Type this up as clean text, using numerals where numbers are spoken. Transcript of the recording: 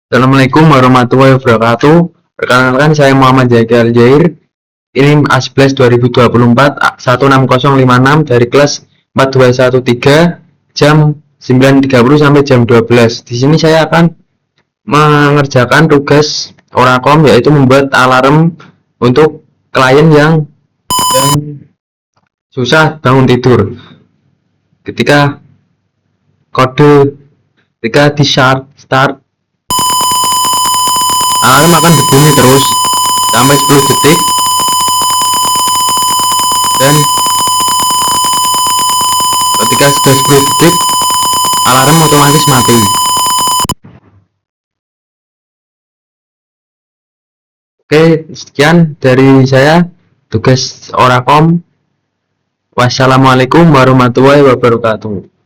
Assalamualaikum warahmatullahi wabarakatuh. Perkenalkan saya Muhammad Zaki Aljair. Ini A11 2024 16056 dari kelas 4213 jam 9.30 sampai jam 12. Di sini saya akan mengerjakan tugas Oracle yaitu membuat alarm untuk klien yang susah bangun tidur. Ketika kode ketika di start alarm akan berbunyi terus sampai 10 detik dan ketika sudah 10 detik alarm otomatis mati. Oke, sekian dari saya tugas Oracom. Wassalamualaikum warahmatullahi wabarakatuh.